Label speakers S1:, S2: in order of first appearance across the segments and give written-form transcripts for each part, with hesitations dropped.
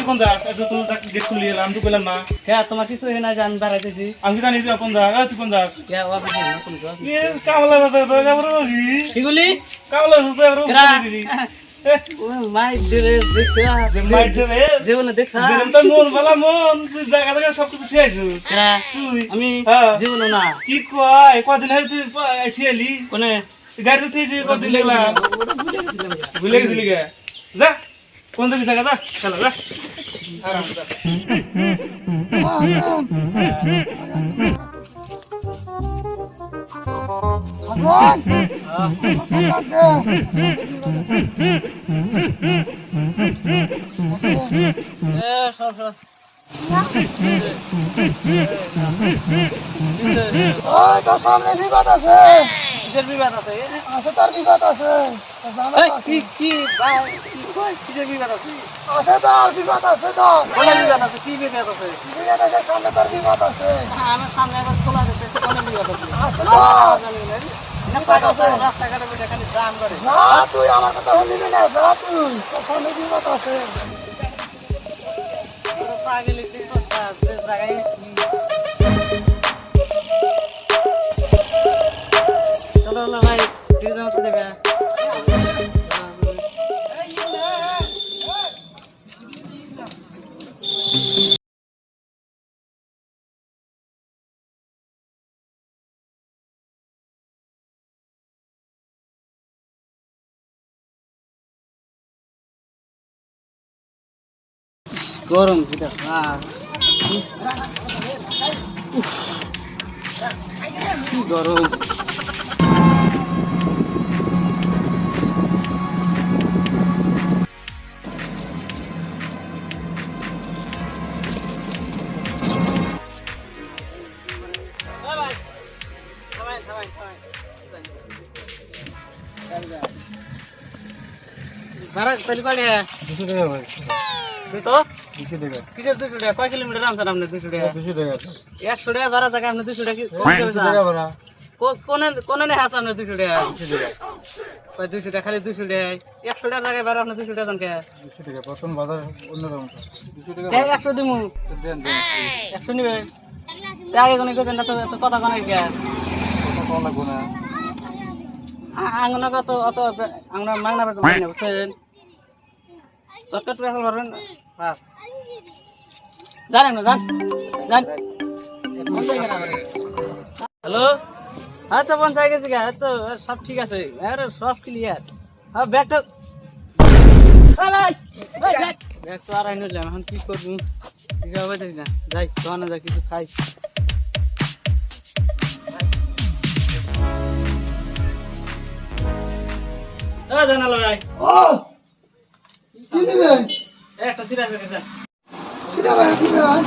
S1: কোন যাস এত তো গেট খুলে এলাম তো কইলাম না
S2: হ্যাঁ তোমার কিছু হয় না যে আমি বেড়াইতেছি
S1: আমি কি জানি তুই কোন যাস তুই কোন যাস
S2: হ্যাঁ ও আপনি না কোন তো
S1: এ কামলা বাসা তো যাবো কি
S2: কিগুলি
S1: কামলা বাসা তো
S2: কেরা
S1: দিদি
S2: ও মাই দিরে দেখছ
S1: যে মাইট রে
S2: জীবনে দেখছ
S1: যেরকম তো মন বালা মন তুই জায়গা জায়গা সব কিছু ঠিক আছে
S2: কেরা
S1: তুই
S2: আমি
S1: হ্যাঁ।
S2: জীবনে না
S1: কি কয় কদিন হয়ে তুই আইছিলি
S2: কোনে
S1: গাড়ি তুই যে কদিন লাগলা ভুলে গেছিলি গে যা কোন দিকে জায়গা যা চলো যা আরাম যা
S2: এ সর সর
S3: ওই তো সামনে বিবাদ আছে
S2: কিসের বিবাদ আছে
S3: আছে তার বিবাদ আছে
S2: এই কি ভাই কি কই কিসের বিবাদ আছে
S3: আছে তার বিবাদ আছে তো
S2: কোন বিবাদ আছে কি বিবাদ আছে
S3: বিবাদ আছে সামনে তার বিবাদ আছে
S2: আমার সামনে একবার খোলা দিতেছে কোন বিবাদ আছে
S3: আছে তো
S2: জানি না না পাকা আছে রাস্তাঘাটে বেটা খালি জাম করে
S3: যা তুই আমার কথা শুনলি না যা তুই তোর সামনে বিবাদ আছে
S2: পুরো পাগল কি কথা আছে জায়গায় চলো চলো ভাই দিয়ে দাও তো দেখা গরম যেটা কি গরম ভাড়া তাহলে কয়টা
S1: 200 টাকা ভাই
S2: তুই তো
S1: 200 টাকা
S2: কিসের 200 টাকা কয় কিলোমিটার রামছেন আপনি 200 টাকা
S1: 200 টাকা
S2: 100 টাকা ভাড়া থাকে আপনি 200 টাকা
S1: 200 টাকা ভাড়া
S2: কোনে কোনে নেই হাস আপনি 200 টাকা
S1: 200 টাকা
S2: কয় 200 টাকা খালি 200 টাকা 100 টাকা জায়গায় ভাড়া আপনি 200 টাকা দেন কে
S1: 200 টাকা প্রথম বাজার অন্যরকম 200 টাকা
S2: দেখ 100 দিমু
S1: দেন দেন
S2: 100 নিবে তে আগে কোনে কইতেন না তো এত কথা কোনে কে
S1: কত কম লাগবে না
S2: আঙ্গনা কত অত আঙ্গনা মাংনা বেতন পাই না বুঝছেন চটকট পেছাল পারবেন বাস জানেন না জান হ্যালো হ্যাঁ তো পঞ্চায়েত গেছি গা তো সব ঠিক আছে আরে সব ক্লিয়ার হ্যাঁ ব্যাগটা ব্যাগ তো আর আইনলাম এখন কি করবো ঠিক হবে দেখি না যাই দোকানে যা কিছু খাই জানালো ভাই
S3: ও কি নেবেন
S2: একটা সিরা ফেলে দেন
S3: সেটা ভাই কি নেবেন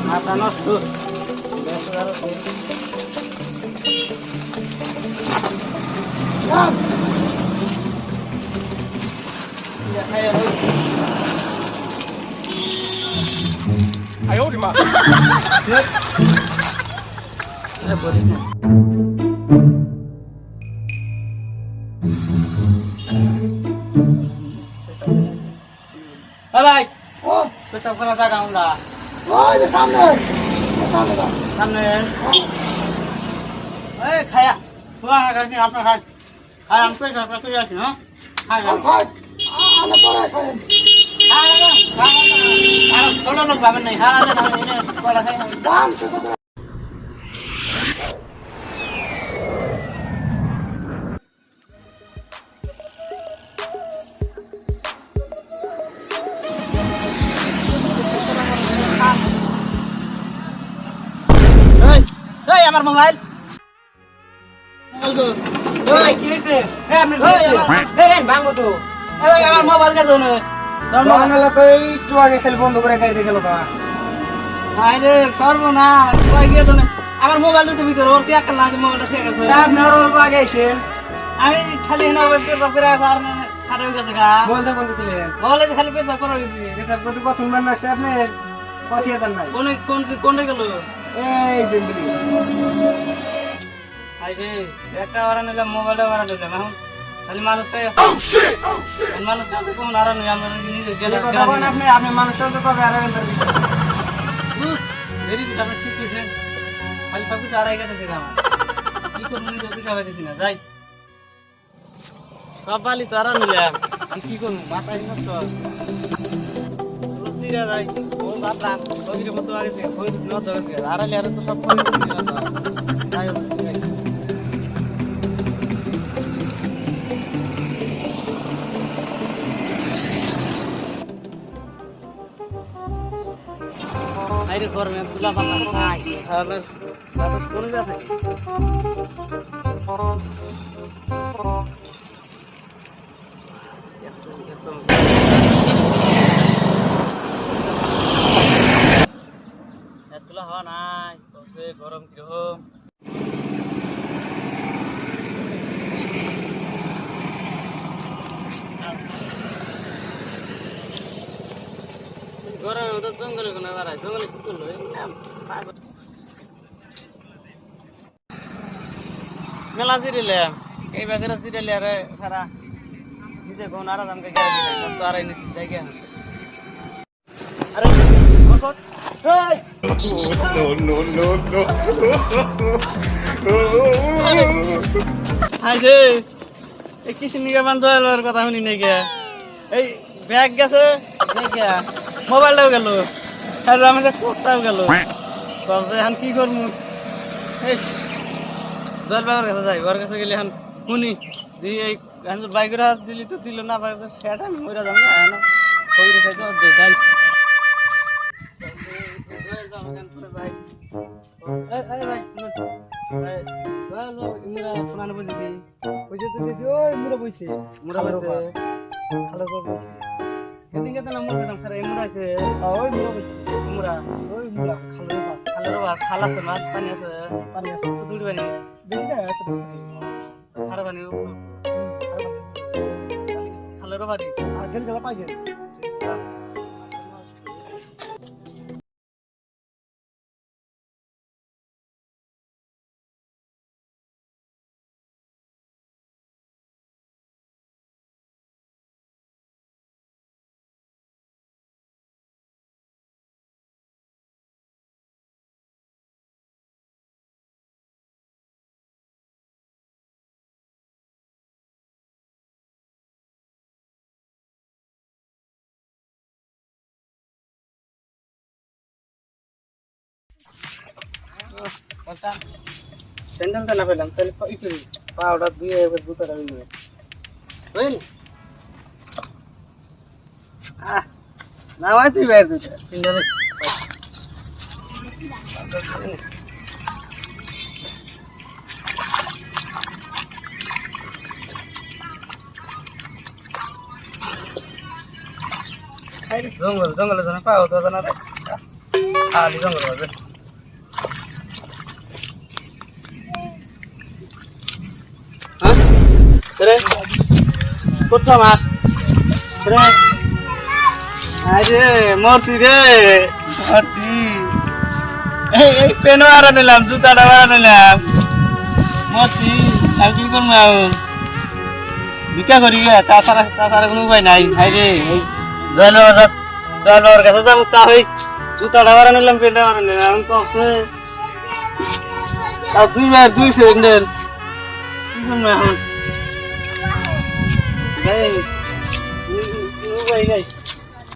S2: মাথা নষ্ট
S3: যান
S2: ভাই
S3: ও
S2: পেছাব করা জায়গা আমরা
S3: ওই যে সামনে সামনে যান
S2: সামনে এই খায়া খোয়া খাই আপনার খাই খাই আমি পেয়ে যাবো পেয়ে যাচ্ছি হ্যাঁ খাই
S3: খাই আনে পরে খাই
S2: ছোট লোক পাবেন নাই হ্যাঁ কলা খাই
S3: দাম
S2: এই আমার মোবাইল
S1: ভাই কি হইছে আপনি
S2: ভাঙবো তো এই আমার মোবাইল কে জন্য তোর মোবাইল
S1: একটু আগে খেল বন্ধ করে গাড়ি গেল কা
S2: আরে সর্বনাশ কই গিয়ে তো আমার মোবাইল আছে ভিতরে ওর কি একটা লাগে মোবাইলটা থেকে গেছে
S1: আপনার অল্প আগে এসেন
S2: আমি খালি এনে ওভার পেছাব করে আর খারাপ হয়ে গেছে গা
S1: বলতে কোন দিছিলেন
S2: মোবাইলে খালি পেছাব করে গেছি
S1: হিসাব কত কখন মান লাগছে আপনি কত হাজার নাই
S2: কোনটা গেল
S1: এই জিন্দেগি
S2: আই রে একটা ওরা নিলাম মোবাইলটা ওরা নিলাম এখন খালি মানুষটাই আছে মানুষটা আছে কোন আর নয় আমরা নিজে গেলে
S3: আপনি মানুষটা তো কবে আর
S2: ভেরি গুড আপনি ঠিক কইছেন খালি সব কিছু আড়াই গেছে আমার কি করবো নিজে কিছু পাইতেছি না যাই সব বালি তো আর নিলাম আমি কি করবো মাথায় নষ্ট রুচিরা যাই ও ভাবলাম শরীরের মতো আগে থেকে শরীর নষ্ট হয়েছে আড়াইলে আর তো সব যাই আরে গরমে তুলা পাতা খাই তাহলে বাতাস কোন যাবে তুলা হওয়া নাই বসে গরম কিরকম গরমের মতো জঙ্গলে কোনো বেড়ায় জঙ্গলে কি করলো মেলা জিরিলাম এই বাগেরা জিরালে আরে সারা নিজে কোন আর আমাকে গেলে দিলাম তো আর এই নিচে জায়গা আরে হাই রে এই কিছু নিয়ে বান্ধবের কথা শুনি নাই গে এই ব্যাগ গেছে মোবাইলটাও গেল আর আমাদের কোটটাও গেল তবে এখন কি করবো দল বাবার কাছে যাই ওর কাছে গেলে এখন শুনি দিয়ে এই বাইকের হাত দিলি তো দিল না শেষ আমি মরে যাবো না শরীরে খাইতে যাই এদিকে তো নাম বলছিলাম স্যার এমরা আছে ওই মুরা ওই মুরা খালের খাল আছে মাছ পানি আছে তুলি পানি বেশি না খারা পানি খালের পানি আর গেল গেল পাই গেল স্যান্ডেল তো না পেলাম তাহলে একটু পাউডার দিয়ে এবার জুতাটা নিয়ে বুঝলি না ভাই তুই বাইরে দুটা জঙ্গল জঙ্গলে যেন পাও তো না খালি জঙ্গল হবে রে কোথা মা রে আরে মরছি রে মরছি এই পেন আর নিলাম জুতাটা আর নিলাম মরছি আর কি করবো ভিক্ষা করি তাছাড়া কোনো উপায় নাই হাই রে জয়নগর কাছে যাবো তা হই জুতাটা আর নিলাম পেনটা আর নিলাম কছে আর দুই সেকেন্ডের কি করবো এখন Đây, như vậy này.